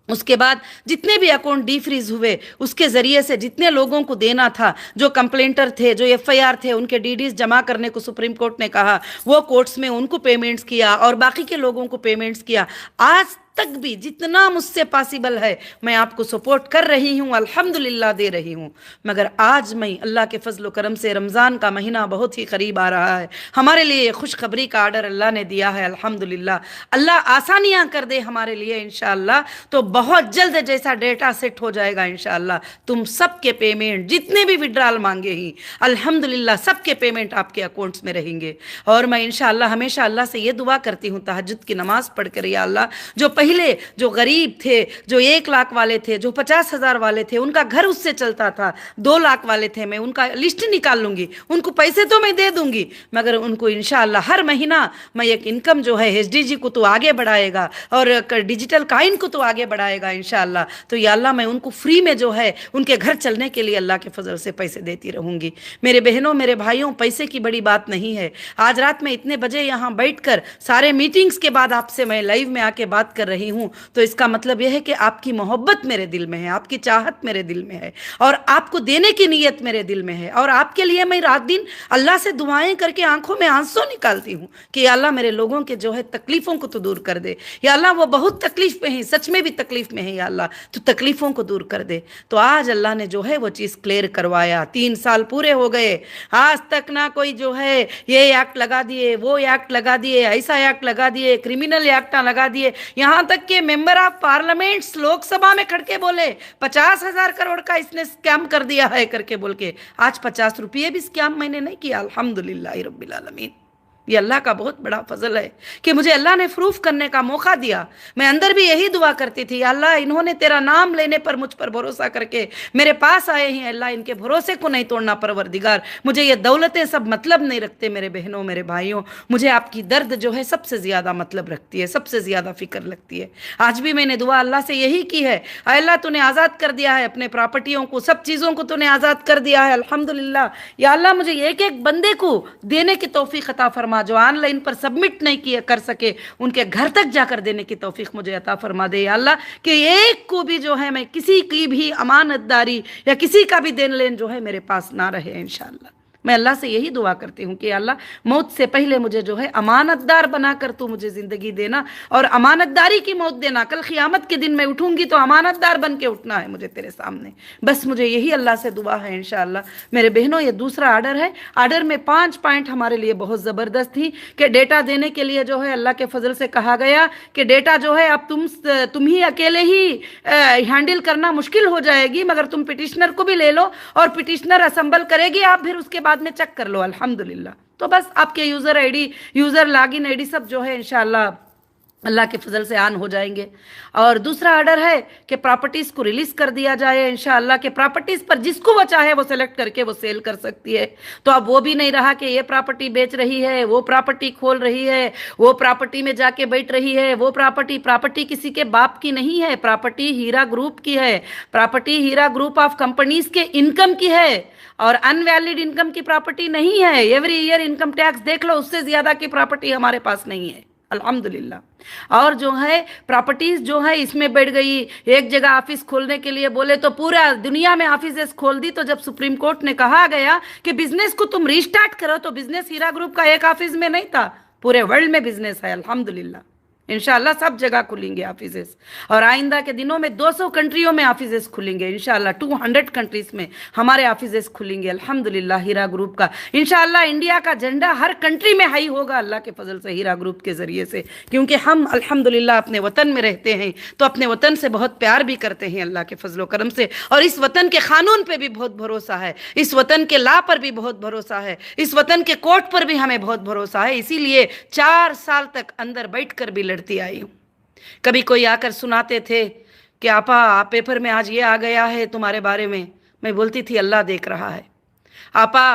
A: उसके बाद जितने भी अकाउंट डी फ्रीज हुए उसके जरिए से जितने लोगों को देना था, जो कंप्लेंटर थे, जो एफआईआर थे, उनके डीडीज जमा करने को सुप्रीम कोर्ट ने कहा, वो कोर्ट्स में उनको पेमेंट्स किया और बाकी के लोगों को पेमेंट्स किया। आज तक भी जितना मुझसे पॉसिबल है मैं आपको सपोर्ट कर रही हूँ, अल्हम्दुलिल्लाह दे रही हूँ। मगर आज मैं अल्लाह के फजल करम से रमज़ान का महीना बहुत ही करीब आ रहा है, हमारे लिए खुशखबरी का आर्डर अल्लाह ने दिया है। अल्हम्दुलिल्लाह, अल्लाह आसानियाँ कर दे हमारे लिए इंशाअल्लाह, तो बहुत जल्द जैसा डेटा सेट हो जाएगा इंशाअल्लाह तुम सबके पेमेंट जितने भी विड्रॉल मांगे ही अल्हम्दुलिल्लाह सबके पेमेंट आपके अकाउंट्स में रहेंगे। और मैं इंशाअल्लाह हमेशा अल्लाह से ये दुआ करती हूँ तहज्जुद की नमाज पढ़कर, या अल्लाह जो पहले जो गरीब थे, जो 1 लाख वाले थे, जो 50,000 वाले थे, उनका घर उससे चलता था, 2 लाख वाले थे, मैं उनका लिस्ट निकाल लूंगी, उनको पैसे तो मैं दे दूंगी, मगर उनको इंशाअल्लाह हर महीना मैं एक इनकम जो है एसडीजी को तो आगे बढ़ाएगा और डिजिटल काइन को तो आगे बढ़ाएगा इंशाअल्लाह। तो या अल्लाह मैं उनको फ्री में जो है उनके घर चलने के लिए अल्लाह के फजल से पैसे देती रहूंगी। मेरे बहनों, मेरे भाइयों, पैसे की बड़ी बात नहीं है। आज रात में इतने बजे यहाँ बैठकर सारे मीटिंग्स के बाद आपसे मैं लाइव में आके बात कर रही हूँ, तो इसका मतलब यह है कि आपकी मोहब्बत मेरे दिल में है, आपकी चाहत मेरे दिल में है और आपको देने की नीयत मेरे दिल में है। और आपके लिए मैं रात दिन अल्लाह से दुआएं करके आंखों में आंसू निकालती हूँ कि अल्लाह मेरे लोगों के जो है तकलीफों को तो दूर कर दे, या अल्लाह वो बहुत तकलीफ में है, सच में भी तकलीफ में है, या अल्लाह तो तकलीफों को दूर कर दे। तो आज अल्लाह ने जो है वो चीज़ क्लियर करवाया। 3 साल पूरे हो गए, आज तक ना कोई जो है ये एक्ट लगा दिए, वो एक्ट लगा दिए, ऐसा एक्ट लगा दिए, क्रिमिनल एक्ट लगा दिए, यहाँ तक के मेंबर ऑफ पार्लियामेंट लोकसभा में खड़के बोले 50,000 करोड़ का इसने स्कैम कर दिया है करके बोल के। आज 50 रुपये भी स्कैम मैंने नहीं किया, अल्हम्दुलिल्लाह रब्बिल आलमीन। ये अल्लाह का बहुत बड़ा फजल है कि मुझे अल्लाह ने प्रूफ करने का मौका दिया। मैं अंदर भी यही दुआ करती थी, अल्लाह इन्होंने तेरा नाम लेने पर मुझ पर भरोसा करके मेरे पास आए हैं, अल्लाह इनके भरोसे को नहीं तोड़ना परवरदिगार। मुझे ये दौलतें सब मतलब नहीं रखते मेरे बहनों, मेरे भाइयों, मुझे आपकी दर्द जो है सबसे ज़्यादा मतलब रखती है, सबसे ज़्यादा फिक्र लगती है। आज भी मैंने दुआ अल्लाह से यही की है, अल्लाह तूने आज़ाद कर दिया है अपने प्रॉपर्टियों को, सब चीज़ों को तूने आज़ाद कर दिया है अल्हम्दुलिल्लाह। या अल्लाह मुझे एक एक बंदे को देने की तौफीक अता फरमा, जो ऑनलाइन पर सबमिट नहीं किए कर सके उनके घर तक जाकर देने की तौफीक मुझे अता फरमा दे या अल्लाह, कि एक को भी जो है मैं किसी की भी अमानतदारी या किसी का भी देन लेन जो है मेरे पास ना रहे इंशाअल्लाह। मैं अल्लाह से यही दुआ करती हूँ कि अल्लाह मौत से पहले मुझे जो है अमानतदार बनाकर तू मुझे ज़िंदगी देना और अमानतदारी की मौत देना। कल क़ियामत के दिन मैं उठूँगी तो अमानतदार बन के उठना है मुझे तेरे सामने, बस मुझे यही अल्लाह से दुआ है इंशाअल्लाह। मेरे बहनों, ये दूसरा आर्डर है। आर्डर में 5 पॉइंट हमारे लिए बहुत ज़बरदस्त थी कि डेटा देने के लिए जो है अल्लाह के फजल से कहा गया कि डेटा जो है अब तुम ही अकेले ही हैंडल करना मुश्किल हो जाएगी, मगर तुम पिटिशनर को भी ले लो और पिटिशनर असम्बल करेगी, आप फिर उसके बाद में चेक कर लो अल्हम्दुलिल्लाह। तो बस आपके user ID, user login ID सब जो है इंशाअल्लाह अल्लाह के फजल से ऑन हो जाएंगे। और दूसरा ऑर्डर है कि प्रॉपर्टीज़ को रिलीज कर दिया जाए इंशाअल्लाह, के प्रॉपर्टीज़ पर जिसको वो चाहे वो सेलेक्ट करके वो सेल कर सकती है। तो अब वो भी नहीं रहा कि ये प्रॉपर्टी बेच रही है, वो प्रॉपर्टी खोल रही है, वो प्रॉपर्टी में जाके बैठ रही है, वो प्रॉपर्टी किसी के बाप की नहीं है, प्रॉपर्टी हीरा ग्रुप की है, property Heera group of companies के इनकम की है और अनवैलिड इनकम की प्रॉपर्टी नहीं है। एवरी ईयर इनकम टैक्स देख लो, उससे ज्यादा की प्रॉपर्टी हमारे पास नहीं है अल्हम्दुलिल्लाह। और जो है प्रॉपर्टीज जो है इसमें बढ़ गई, एक जगह ऑफिस खोलने के लिए बोले तो पूरा दुनिया में ऑफिस खोल दी। तो जब सुप्रीम कोर्ट ने कहा गया कि बिजनेस को तुम रीस्टार्ट करो, तो बिजनेस हीरा ग्रुप का एक ऑफिस में नहीं था, पूरे वर्ल्ड में बिजनेस है अल्हम्दुलिल्लाह। इंशाल्लाह सब जगह खुलेंगे ऑफिसेस और आइंदा के दिनों में 200 कंट्रियों में ऑफिसेस खुलेंगे इंशाल्लाह, 200 कंट्रीज में हमारे ऑफिसेस खुलेंगे अल्हम्दुलिल्लाह हीरा ग्रुप का। इंशाल्लाह इंडिया का झंडा हर कंट्री में हाई होगा अल्लाह के फजल से हीरा ग्रुप के जरिए से, क्योंकि हम अल्हम्दुलिल्लाह अपने वतन में रहते हैं तो अपने वतन से बहुत प्यार भी करते हैं अल्लाह के फजलो करम से, और इस वतन के कानून पर भी बहुत भरोसा है, इस वतन के लॉ पर भी बहुत भरोसा है, इस वतन के कोर्ट पर भी हमें बहुत भरोसा है। इसीलिए 4 साल तक अंदर बैठ कर भी लड़ती आई हूँ। कभी कोई आकर सुनाते थे कि आपा पेपर में आज ये आ गया है तुम्हारे बारे में, मैं बोलती थी अल्लाह देख रहा है। आपा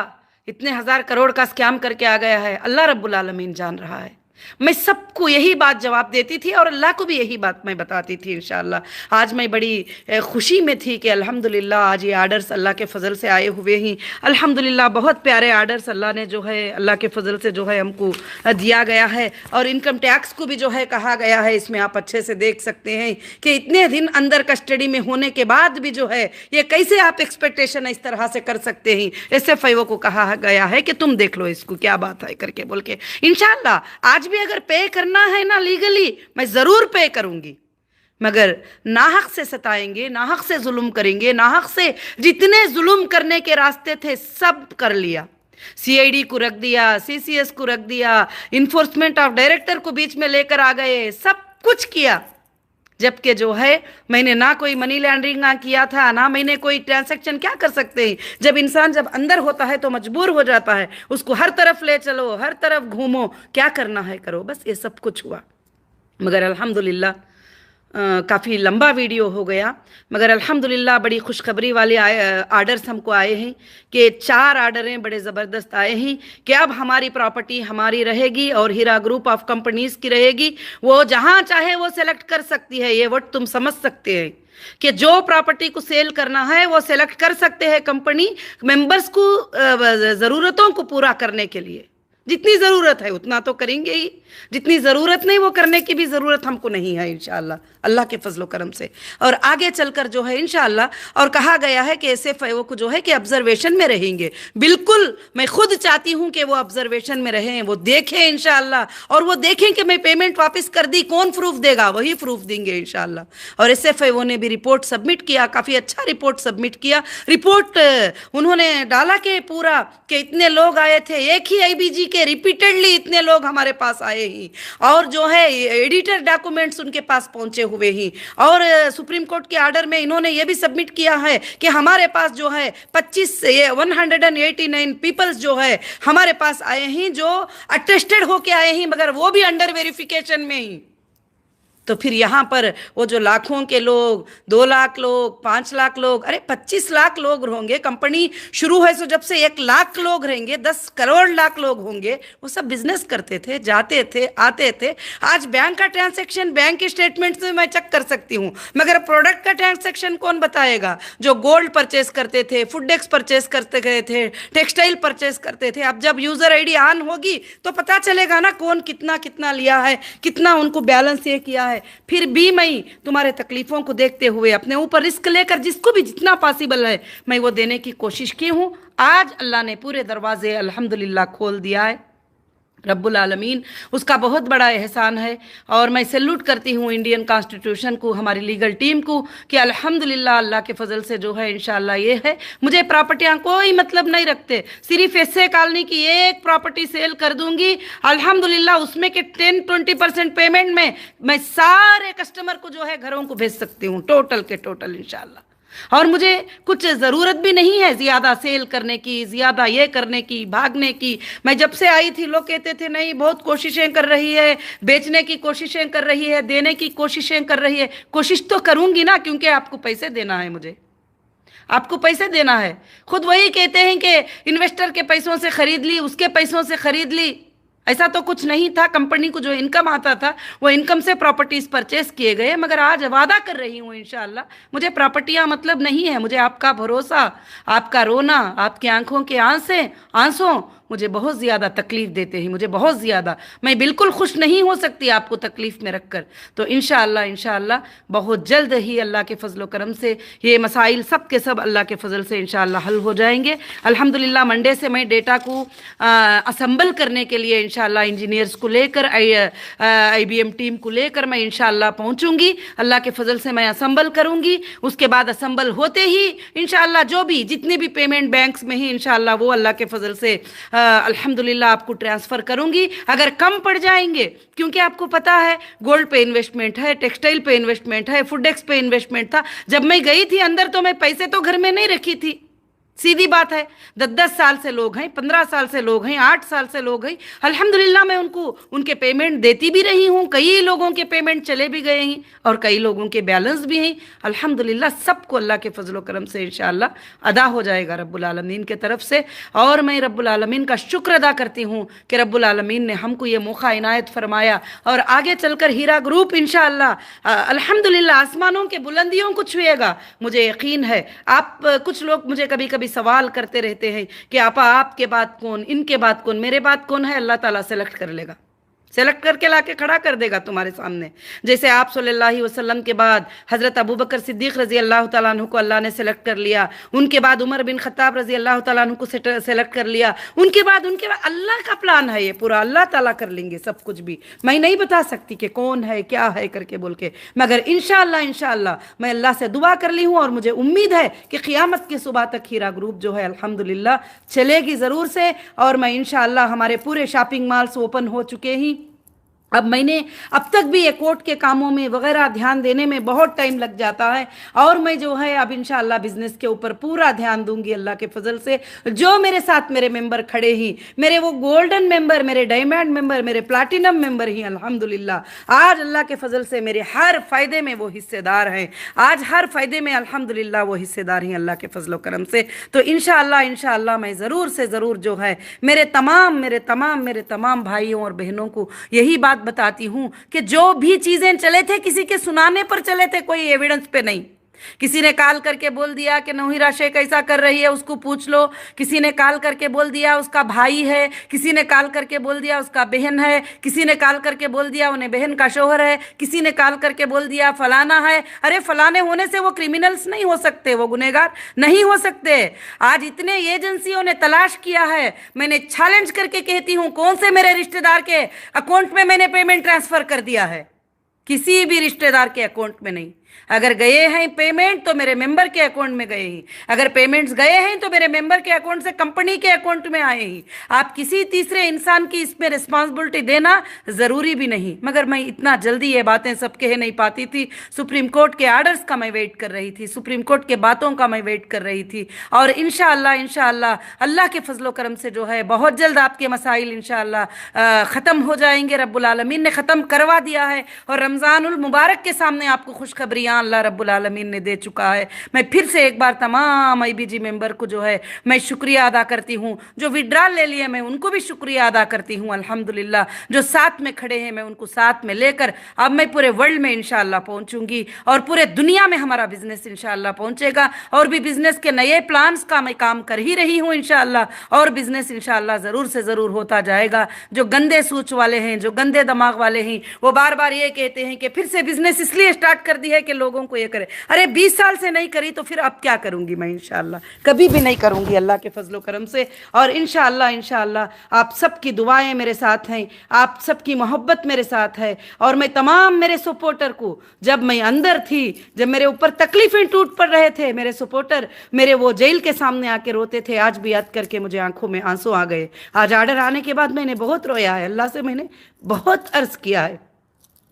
A: इतने 1000 करोड़ का स्कैम करके आ गया है, अल्लाह रब्बुल आलमीन जान रहा है। मैं सबको यही बात जवाब देती थी और अल्लाह को भी यही बात मैं बताती थी इंशाअल्लाह। आज मैं बड़ी खुशी में थी कि अल्हम्दुलिल्लाह आज ये आर्डर्स अल्लाह के फ़ज़ल से आए हुए ही। अल्हम्दुलिल्लाह बहुत प्यारे आर्डर्स अल्लाह ने जो है अल्लाह के फ़ज़ल से जो है हमको दिया गया है। और इनकम टैक्स को भी जो है कहा गया है, इसमें आप अच्छे से देख सकते हैं कि इतने दिन अंदर कस्टडी में होने के बाद भी जो है ये कैसे आप एक्सपेक्टेशन इस तरह से कर सकते हैं। SFIO को कहा गया है कि तुम देख लो इसको क्या बात है करके बोल के। इंशाअल्लाह आज भी अगर पे करना है ना लीगली, मैं ज़रूर पे करूंगी, मगर नाहक से सताएंगे, नाहक से जुल्म करेंगे, नाहक से जितने जुल्म करने के रास्ते थे सब कर लिया। CID को रख दिया, CCS को रख दिया, इन्फोर्समेंट ऑफ डायरेक्टर को बीच में लेकर आ गए, सब कुछ किया। जबकि जो है मैंने ना कोई मनी लॉन्ड्रिंग ना किया था, ना मैंने कोई ट्रांजैक्शन। क्या कर सकते हैं जब इंसान जब अंदर होता है तो मजबूर हो जाता है, उसको हर तरफ ले चलो, हर तरफ घूमो, क्या करना है करो, बस ये सब कुछ हुआ। मगर अल्हम्दुलिल्लाह काफ़ी लंबा वीडियो हो गया, मगर अल्हम्दुलिल्लाह बड़ी खुशखबरी वाले आर्डर्स हमको आए हैं कि 4 आर्डरें बड़े ज़बरदस्त आए हैं कि अब हमारी प्रॉपर्टी हमारी रहेगी और हीरा ग्रुप ऑफ कंपनीज़ की रहेगी। वो जहाँ चाहे वो सेलेक्ट कर सकती है। ये वर्ड तुम समझ सकते हैं कि जो प्रॉपर्टी को सेल करना है वो सेलेक्ट कर सकते हैं कंपनी मेंबर्स को ज़रूरतों को पूरा करने के लिए। जितनी ज़रूरत है उतना तो करेंगे ही, जितनी ज़रूरत नहीं वो करने की भी ज़रूरत हमको नहीं है इंशाअल्लाह अल्लाह के फजलो करम से। और आगे चलकर जो है इंशाअल्लाह और कहा गया है कि SFIO को जो है कि ऑब्जर्वेशन में रहेंगे। बिल्कुल मैं खुद चाहती हूँ कि वो ऑब्जर्वेशन में रहें, वो देखें इंशाअल्लाह, और वो देखें कि मैं पेमेंट वापस कर दी, कौन प्रूफ देगा, वही प्रूफ देंगे इंशाअल्लाह। और SFIO ने भी रिपोर्ट सबमिट किया, काफ़ी अच्छा रिपोर्ट सबमिट किया। रिपोर्ट उन्होंने डाला कि पूरा कि इतने लोग आए थे, एक ही IBG के रिपीटेडली इतने लोग हमारे पास आए ही, और जो है एडिटर डॉक्यूमेंट्स उनके पास पहुंचे हुए ही। और सुप्रीम कोर्ट के आर्डर में इन्होंने ये भी सबमिट किया है कि हमारे पास जो है 189 पीपल्स जो है हमारे पास आए हैं जो अटेस्टेड होके आए हैं, मगर वो भी अंडर वेरिफिकेशन में ही। तो फिर यहाँ पर वो जो लाखों के लोग, 2 लाख लोग, 5 लाख लोग, अरे 25 लाख लोग होंगे। कंपनी शुरू है सो जब से 1 लाख लोग रहेंगे, 10 करोड़ लाख लोग होंगे। वो सब बिजनेस करते थे, जाते थे, आते थे। आज बैंक का ट्रांसैक्शन बैंक के स्टेटमेंट में मैं चेक कर सकती हूँ, मगर प्रोडक्ट का ट्रांसैक्शन कौन बताएगा? जो गोल्ड परचेस करते थे, फूडेक्स परचेस करते गए थे, टेक्सटाइल परचेस करते थे। अब जब यूजर ID ऑन होगी तो पता चलेगा ना कौन कितना कितना लिया है, कितना उनको बैलेंस ये किया है। फिर भी मैं तुम्हारे तकलीफों को देखते हुए अपने ऊपर रिस्क लेकर जिसको भी जितना पॉसिबल है मैं वो देने की कोशिश की हूँ। आज अल्लाह ने पूरे दरवाजे अल्हम्दुलिल्लाह खोल दिया है, रब्बुल आलमीन उसका बहुत बड़ा एहसान है। और मैं सैल्यूट करती हूँ इंडियन कॉन्स्टिट्यूशन को, हमारी लीगल टीम को कि अल्हम्दुलिल्लाह अल्लाह के फजल से जो है इंशाअल्लाह ये है। मुझे प्रॉपर्टियाँ कोई मतलब नहीं रखते, सिर्फ ऐसे कॉलोनी की एक प्रॉपर्टी सेल कर दूंगी अल्हम्दुलिल्लाह, उसमें के 10-20% पेमेंट में मैं सारे कस्टमर को जो है घरों को भेज सकती हूँ, टोटल के टोटल इंशाअल्लाह। और मुझे कुछ ज़रूरत भी नहीं है ज़्यादा सेल करने की, ज़्यादा ये करने की, भागने की। मैं जब से आई थी लोग कहते थे नहीं बहुत कोशिशें कर रही है, बेचने की कोशिशें कर रही है, देने की कोशिशें कर रही है। कोशिश तो करूँगी ना, क्योंकि आपको पैसे देना है, मुझे आपको पैसे देना है। खुद वही कहते हैं कि इन्वेस्टर के पैसों से ख़रीद ली, उसके पैसों से ख़रीद ली। ऐसा तो कुछ नहीं था। कंपनी को जो इनकम आता था वो इनकम से प्रॉपर्टीज़ परचेस किए गए। मगर आज वादा कर रही हूँ इंशाअल्लाह मुझे प्रॉपर्टियाँ मतलब नहीं है, मुझे आपका भरोसा, आपका रोना, आपकी आंखों के आंसू मुझे बहुत ज़्यादा तकलीफ़ देते हैं, मुझे बहुत ज़्यादा। मैं बिल्कुल खुश नहीं हो सकती आपको तकलीफ़ में रखकर। तो इंशाअल्लाह बहुत जल्द ही अल्लाह के फजल करम से ये मसाइल सब के सब अल्लाह के फजल से इंशाअल्लाह हल हो जाएंगे। अल्हम्दुलिल्लाह मंडे से मैं डेटा को असम्बल करने के लिए इंशाअल्लाह इंजीनियर्स को लेकर IBM टीम को लेकर मैं इंशाअल्लाह पहुँचूँगी। अल्लाह के फजल से मैं असम्बल करूँगी। उसके बाद असम्बल होते ही इंशाअल्लाह जो भी जितने भी पेमेंट बैंक्स में ही इंशाअल्लाह वो अल्लाह के फजल से अल्हम्दुलिल्लाह आपको ट्रांसफ़र करूंगी। अगर कम पड़ जाएंगे, क्योंकि आपको पता है गोल्ड पे इन्वेस्टमेंट है, टेक्सटाइल पे इन्वेस्टमेंट है, फूडेक्स पे इन्वेस्टमेंट था। जब मैं गई थी अंदर तो मैं पैसे तो घर में नहीं रखी थी, सीधी बात है। 10-10 साल से लोग हैं, 15 साल से लोग हैं, 8 साल से लोग हैं। अल्हम्दुलिल्लाह मैं उनको उनके पेमेंट देती भी रही हूँ, कई लोगों के पेमेंट चले भी गए हैं और कई लोगों के बैलेंस भी हैं। अल्हम्दुलिल्लाह सबको अल्लाह के फजल करम से इंशाअल्लाह अदा हो जाएगा रब्बुल आलमीन के तरफ से। और मैं रब्बुल आलमीन का शुक्र अदा करती हूँ कि रब्बुल आलमीन ने हमको ये मौका इनायत फरमाया और आगे चलकर हीरा ग्रुप इंशाअल्लाह अल्हम्दुलिल्लाह आसमानों के बुलंदियों को छुएगा, मुझे यकीन है। आप कुछ लोग मुझे कभी कभी सवाल करते रहते हैं कि आपा आपके बाद कौन, इनके बाद कौन, मेरे बाद कौन है। अल्लाह ताला सेलेक्ट कर लेगा, सेलेक्ट करके लाके खड़ा कर देगा तुम्हारे सामने। जैसे आप सल्लल्लाहु अलैहि वसल्लम के बाद हज़रत अबू बकर सिद्दीक़ रज़ी अल्लाह तआला अन्हु को अल्लाह ने सेलेक्ट कर लिया, उनके बाद उमर बिन खत्ताब रज़ी अल्लाह तआला अन्हु को सेलेक्ट कर लिया, उनके बाद अल्लाह का प्लान है ये पूरा, अल्लाह ताला कर लेंगे सब कुछ भी। मैं नहीं बता सकती कि कौन है क्या है करके बोल के, मगर इंशाअल्लाह इंशाअल्लाह मैं अल्लाह से दुआ कर ली हूँ और मुझे उम्मीद है कि क़ियामत की सुबह तक हीरा ग्रुप जो है अल्हम्दुलिल्लाह चलेगी ज़रूर से। और मैं इंशाअल्लाह हमारे पूरे शॉपिंग मॉल्स ओपन हो चुके हैं। अब मैंने अब तक भी ये कोर्ट के कामों में वगैरह ध्यान देने में बहुत टाइम लग जाता है और मैं जो है अब इंशाअल्लाह बिजनेस के ऊपर पूरा ध्यान दूंगी अल्लाह के फजल से। जो मेरे साथ मेरे मेंबर खड़े ही, मेरे वो गोल्डन मेंबर, मेरे डायमंड मेंबर, मेरे प्लाटिनम मेंबर ही अल्हम्दुलिल्लाह आज अल्लाह के फजल से मेरे हर फायदे में वो हिस्सेदार हैं। आज हर फायदे में अल्हम्दुलिल्लाह वो हिस्सेदार हैं अल्लाह के फजल करम से। तो इंशाअल्लाह इंशाअल्लाह मैं ज़रूर से ज़रूर जो है मेरे तमाम भाइयों और बहनों को यही बात बताती हूं कि जो भी चीजें चले थे किसी के सुनाने पर चले थे, कोई एविडेंस पे नहीं। किसी ने कॉल करके बोल दिया कि नौहिरा शेख ऐसा कर रही है, उसको पूछ लो। किसी ने कॉल करके बोल दिया उसका भाई है, किसी ने कॉल करके बोल दिया उसका बहन है, किसी ने कॉल करके बोल दिया उन्हें बहन का शोहर है, किसी ने कॉल करके बोल दिया फलाना है। अरे फलाने होने से वो क्रिमिनल्स नहीं हो सकते, वो गुनहगार नहीं हो सकते। आज इतने एजेंसियों ने तलाश किया है, मैंने चैलेंज करके कहती हूँ कौन से मेरे रिश्तेदार के अकाउंट में मैंने पेमेंट ट्रांसफर कर दिया है? किसी भी रिश्तेदार के अकाउंट में नहीं। अगर गए हैं पेमेंट तो मेरे मेंबर के अकाउंट में गए ही, अगर पेमेंट्स गए हैं तो मेरे मेंबर के अकाउंट से कंपनी के अकाउंट में आए ही। आप किसी तीसरे इंसान की इसमें रिस्पांसिबिलिटी देना जरूरी भी नहीं, मगर मैं इतना जल्दी ये बातें सब कह नहीं पाती थी। सुप्रीम कोर्ट के आर्डर्स का मैं वेट कर रही थी, सुप्रीम कोर्ट के बातों का मैं वेट कर रही थी। और इंशाअल्लाह इंशाअल्लाह अल्लाह के फजलो करम से जो है बहुत जल्द आपके मसाइल इंशाअल्लाह ख़त्म हो जाएंगे। रब्बुल आलमीन ने ख़त्म करवा दिया है और रमज़ानुल मुबारक के सामने आपको खुशखबरियाँ अल्लाह रब्बुल आलमीन ने दे चुका है। मैं फिर से एक बार तमाम IBG मेंबर को जो है मैं शुक्रिया अदा करती हूँ। जो विड्रॉल ले लिए मैं उनको भी शुक्रिया अदा करती हूँ अल्हम्दुलिल्लाह। जो साथ में खड़े हैं मैं उनको साथ में लेकर अब मैं पूरे वर्ल्ड में इंशाअल्लाह पहुँचूंगी और पूरे दुनिया में हमारा बिजनेस इंशाअल्लाह पहुँचेगा। और भी बिजनेस के नए प्लान्स का मैं काम कर ही रही हूँ इंशाअल्लाह, और बिजनेस इंशाअल्लाह ज़रूर से ज़रूर होता जाएगा। जो गंदे सोच वाले हैं, जो गंदे दिमाग वाले हैं, वो बार बार ये कहते हैं कि फिर से बिजनेस इसलिए स्टार्ट कर दी है कि लोगों को ये करे। अरे 20 साल से नहीं करी तो फिर अब क्या करूंगी मैं? इंशाअल्लाह कभी भी नहीं करूंगी अल्लाह के फजलो करम से। और इंशाअल्लाह इंशाअल्लाह आप सबकी दुआएं मेरे साथ हैं, आप सबकी मोहब्बत मेरे साथ है। और मैं तमाम मेरे सपोर्टर को, जब मैं अंदर थी, जब मेरे ऊपर तकलीफें टूट पड़ रहे थे, मेरे सपोर्टर मेरे वो जेल के सामने आके रोते थे, आज भी याद करके मुझे आंखों में आंसू आ गए। आज आर्डर आने के बाद मैंने बहुत रोया है, अल्लाह से मैंने बहुत अर्ज किया है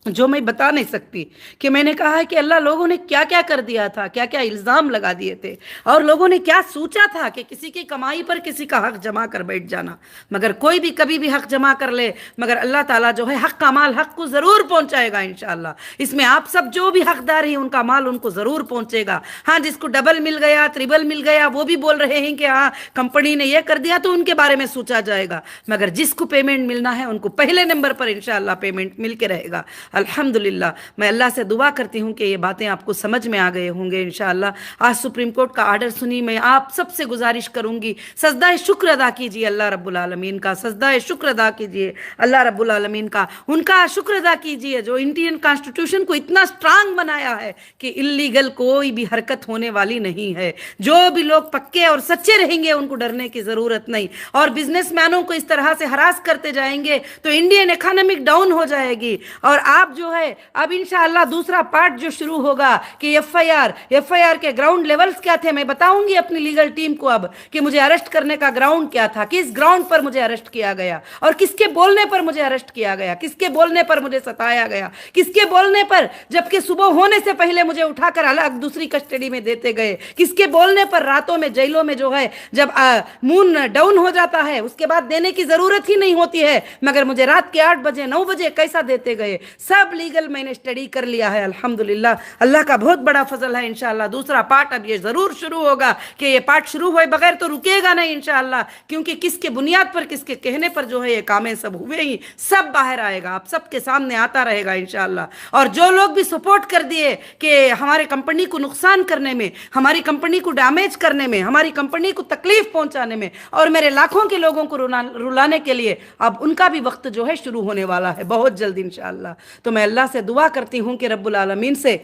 A: जो मैं बता नहीं सकती। कि मैंने कहा है कि अल्लाह लोगों ने क्या क्या कर दिया था, क्या क्या इल्ज़ाम लगा दिए थे, और लोगों ने क्या सोचा था कि किसी की कमाई पर किसी का हक जमा कर बैठ जाना। मगर कोई भी कभी भी हक जमा कर ले, मगर अल्लाह ताला जो है हक का माल हक को ज़रूर पहुँचाएगा इंशाअल्लाह। इसमें आप सब जो भी हकदार हैं उनका माल उनको ज़रूर पहुँचेगा। हाँ, जिसको डबल मिल गया, ट्रिबल मिल गया, वो भी बोल रहे हैं कि हाँ कंपनी ने यह कर दिया तो उनके बारे में सोचा जाएगा। मगर जिसको पेमेंट मिलना है उनको पहले नंबर पर इंशाअल्लाह पेमेंट मिल के रहेगा। अल्हम्दुलिल्लाह मैं अल्लाह से दुआ करती हूँ कि ये बातें आपको समझ में आ गए होंगे इंशाअल्लाह। आज सुप्रीम कोर्ट का आर्डर सुनी, मैं आप सबसे गुजारिश करूँगी सजदा शुक्र अदा कीजिए अल्लाह रब्बुल आलमीन का, सजदा शुक्र अदा कीजिए अल्लाह रब्बुल आलमीन का। उनका शुक्र अदा कीजिए जो इंडियन कॉन्स्टिट्यूशन को इतना स्ट्रांग बनाया है कि इल्लीगल कोई भी हरकत होने वाली नहीं है। जो भी लोग पक्के और सच्चे रहेंगे उनको डरने की ज़रूरत नहीं। और बिजनेसमैनों को इस तरह से हरास करते जाएंगे तो इंडियन इकोनॉमिक डाउन हो जाएगी और आप आप जो है अब इंशाअल्लाह दूसरा पार्ट जो शुरू होगा कि एफआईआर के ग्राउंड लेवल्स क्या थे, मैं बताऊंगी अपनी लीगल टीम को अब कि मुझे अरेस्ट करने का ग्राउंड क्या था, किस ग्राउंड पर मुझे अरेस्ट किया गया और किसके बोलने पर मुझे अरेस्ट किया गया, किसके बोलने पर मुझे सताया गया, किसके बोलने पर जबकि सुबह होने से पहले मुझे उठाकर अलग दूसरी कस्टडी में देते गए, किसके बोलने पर रातों में जेलों में जो है जब मून डाउन हो जाता है उसके बाद देने की जरूरत ही नहीं होती है, मगर मुझे रात के 8 बजे 9 बजे कैसा देते गए, सब लीगल मैंने स्टडी कर लिया है अल्हम्दुलिल्लाह। अल्लाह का बहुत बड़ा फजल है। इंशाअल्लाह दूसरा पार्ट अब ये जरूर शुरू होगा कि ये पार्ट शुरू हुए बगैर तो रुकेगा नहीं इंशाअल्लाह, क्योंकि किसके बुनियाद पर किसके कहने पर जो है ये कामें सब हुए ही सब बाहर आएगा, आप सबके सामने आता रहेगा इंशाअल्लाह। और जो लोग भी सपोर्ट कर दिए कि हमारे कंपनी को नुकसान करने में, हमारी कंपनी को डैमेज करने में, हमारी कंपनी को तकलीफ पहुंचाने में और मेरे लाखों के लोगों को रुलाने के लिए, अब उनका भी वक्त जो है शुरू होने वाला है बहुत जल्द इंशाअल्लाह। तो मैं अल्लाह से दुआ करती हूं कि रब्बुल आलमीन से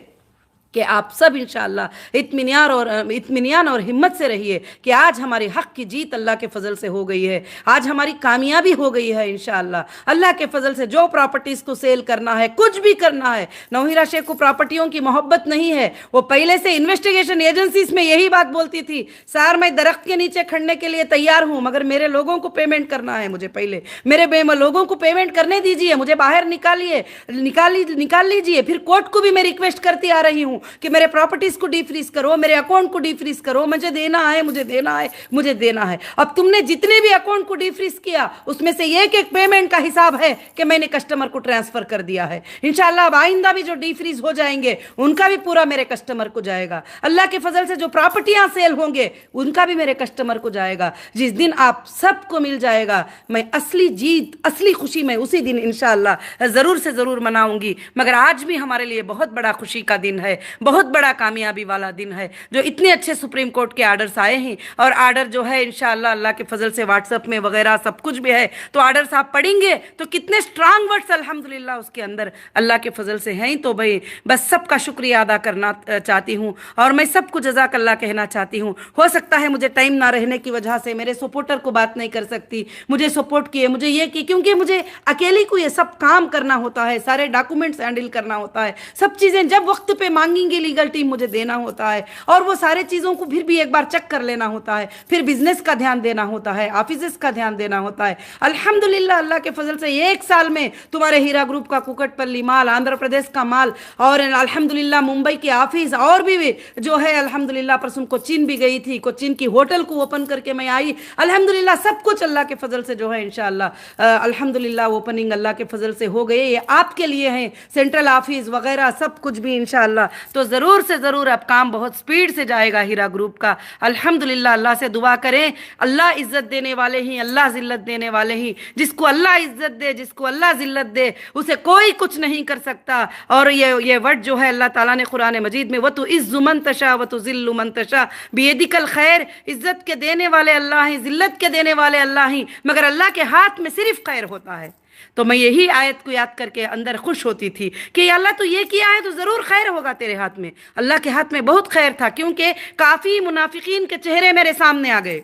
A: कि आप सब इंशाअल्लाह इत्मीनान और हिम्मत से रहिए कि आज हमारे हक की जीत अल्लाह के फजल से हो गई है, आज हमारी कामयाबी हो गई है इंशाअल्लाह। अल्लाह के फजल से जो प्रॉपर्टीज़ को सेल करना है, कुछ भी करना है, नौहिरा शेख को प्रॉपर्टियों की मोहब्बत नहीं है, वो पहले से इन्वेस्टिगेशन एजेंसीज में यही बात बोलती थी, सर मैं दरख्त के नीचे खड़ने के लिए तैयार हूँ मगर मेरे लोगों को पेमेंट करना है, मुझे पहले मेरे लोगों को पेमेंट करने दीजिए, मुझे बाहर निकाल लीजिए। फिर कोर्ट को भी मैं रिक्वेस्ट करती आ रही हूँ कि मेरे प्रॉपर्टीज को डीफ्रीज करो, मेरे अकाउंट को डीफ्रीज करो, मुझे देना है, मुझे देना है, मुझे देना है। अब तुमने जितने भी अकाउंट को डीफ्रीज किया उसमें से एक एक पेमेंट का हिसाब है कि मैंने कस्टमर को ट्रांसफर कर दिया है। इंशाअल्लाह अब आइंदा भी जो डीफ्रीज हो जाएंगे उनका भी पूरा मेरे कस्टमर को जाएगा। अल्लाह के फजल से जो प्रॉपर्टियां सेल होंगे उनका भी मेरे कस्टमर को जाएगा। जिस दिन आप सबको मिल जाएगा मैं असली जीत, असली खुशी मैं उसी दिन इंशाअल्लाह जरूर से जरूर मनाऊंगी। मगर आज भी हमारे लिए बहुत बड़ा खुशी का दिन है, बहुत बड़ा कामयाबी वाला दिन है, जो इतने अच्छे सुप्रीम कोर्ट के आर्डर्स आए हैं और आर्डर जो है इंशाअल्लाह अल्लाह के फजल से व्हाट्सएप में वगैरह सब कुछ भी है, तो आर्डर्स आप पढ़ेंगे तो कितने स्ट्रांग वर्ड्स अल्हम्दुलिल्लाह उसके अंदर अल्लाह के फजल से हैं। तो भाई बस सबका शुक्रिया अदा करना चाहती हूँ और मैं सबको जज़ाकल्लाह कहना चाहती हूँ। हो सकता है मुझे टाइम ना रहने की वजह से मेरे सपोर्टर को बात नहीं कर सकती, मुझे सपोर्ट किए, मुझे ये की, क्योंकि मुझे अकेली को ये सब काम करना होता है, सारे डॉक्यूमेंट्स हैंडल करना होता है, सब चीज़ें जब वक्त पे मांगेंगे लीगल टीम मुझे देना होता है और वो सारे चीज़ों को फिर भी एक बार चेक कर लेना होता है, फिर बिजनेस का ध्यान देना होता है, ऑफिस का ध्यान देना होता है। अल्हम्दुलिल्लाह अल्लाह के फजल से एक साल में तुम्हारे हीरा ग्रुप का कुकटपल्ली माल, आंध्र प्रदेश का माल और अल्हम्दुलिल्लाह मुंबई के ऑफिस और भी जो है अल्हम्दुलिल्लाह परसों कोचिन भी गई थी, कोचिन की होटल को ओपन करके मैं आई। अल्हम्दुलिल्लाह सब कुछ अल्लाह के फजल से जो है इंशाअल्लाह अल्हम्दुलिल्लाह ओपनिंग अल्लाह के फजल से हो गई। ये आपके लिए है सेंट्रल ऑफिस वगैरह सब कुछ भी इंशाअल्लाह। तो ज़रूर से ज़रूर अब काम बहुत स्पीड से जाएगा हीरा ग्रुप का अल्हम्दुलिल्लाह। अल्लाह से दुआ करें, अल्लाह इज्जत देने वाले ही, अल्लाह जिल्लत देने वाले ही, जिसको अल्लाह इज्जत दे, जिसको अल्लाह जिल्लत दे उसे कोई कुछ नहीं कर सकता। और ये वर्ड जो है अल्लाह ताला ने कुरान मजीद में वतु इज़्ज़ु मन तशा वतु ज़िल्लु मन तशा बियदिकल खैर, इज्जत के देने वाले अल्लाह हैं, जिल्लत के देने वाले अल्लाह हैं, मगर अल्लाह के हाथ में सिर्फ खैर होता है। तो मैं यही आयत को याद करके अंदर खुश होती थी कि अल्लाह तो ये किया है तो ज़रूर खैर होगा तेरे हाथ में। अल्लाह के हाथ में बहुत खैर था, क्योंकि काफ़ी मुनाफिकीन के चेहरे मेरे सामने आ गए।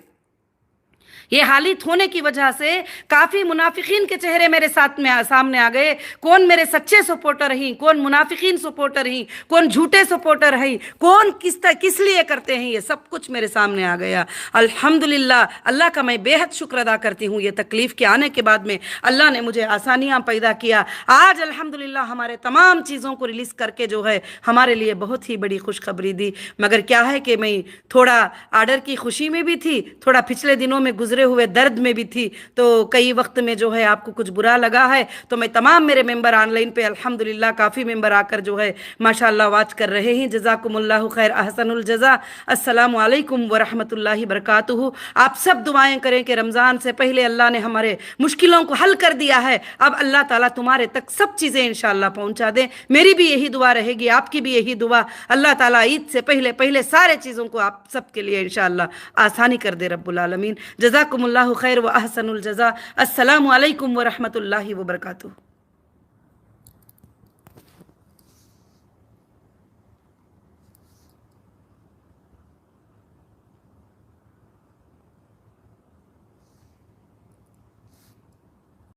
A: ये हालित होने की वजह से काफ़ी मुनाफिकीन के चेहरे मेरे सामने आ गए। कौन मेरे सच्चे सपोर्टर हैं, कौन मुनाफिकीन सपोर्टर हैं, कौन झूठे सपोर्टर हैं, कौन किस लिए करते हैं, ये सब कुछ मेरे सामने आ गया। अल्हम्दुलिल्लाह अल्लाह का मैं बेहद शुक्र अदा करती हूँ। ये तकलीफ़ के आने के बाद में अल्लाह ने मुझे आसानियाँ पैदा किया। आज अल्हम्दुलिल्लाह हमारे तमाम चीज़ों को रिलीज़ करके जो है हमारे लिए बहुत ही बड़ी खुशखबरी दी। मगर क्या है कि मैं थोड़ा आर्डर की खुशी में भी थी, थोड़ा पिछले दिनों में गुजरे हुए दर्द में भी थी, तो कई वक्त में जो है आपको कुछ बुरा लगा है। तो मैं तमाम मेरे मेंबर ऑनलाइन पे अल्हम्दुलिल्लाह काफ़ी मेंबर आकर जो है माशाअल्लाह वाच कर रहे हैं। जज़ाकुमुल्लाहु खैर अहसनुल जज़ा। अस्सलामु अलैकुम व रहमतुल्लाहि बरकातुहू। आप सब दुआएं करें कि रमज़ान से पहले अल्लाह ने हमारे मुश्किलों को हल कर दिया है, अब अल्लाह ताला तुम्हारे तक सब चीज़ें इंशाअल्लाह पहुँचा दें। मेरी भी यही दुआ रहेगी, आपकी भी यही दुआ। अल्लाह ताला ईद से पहले सारे चीज़ों को आप सबके लिए इंशाअल्लाह आसानी कर दे रब्बुल आलमीन। जज़ाकुमुल्लाहु खैर व अहसनुल जज़ा। अस्सलामु अलैकुम व रहमतुल्लाहि व बरकातुहू।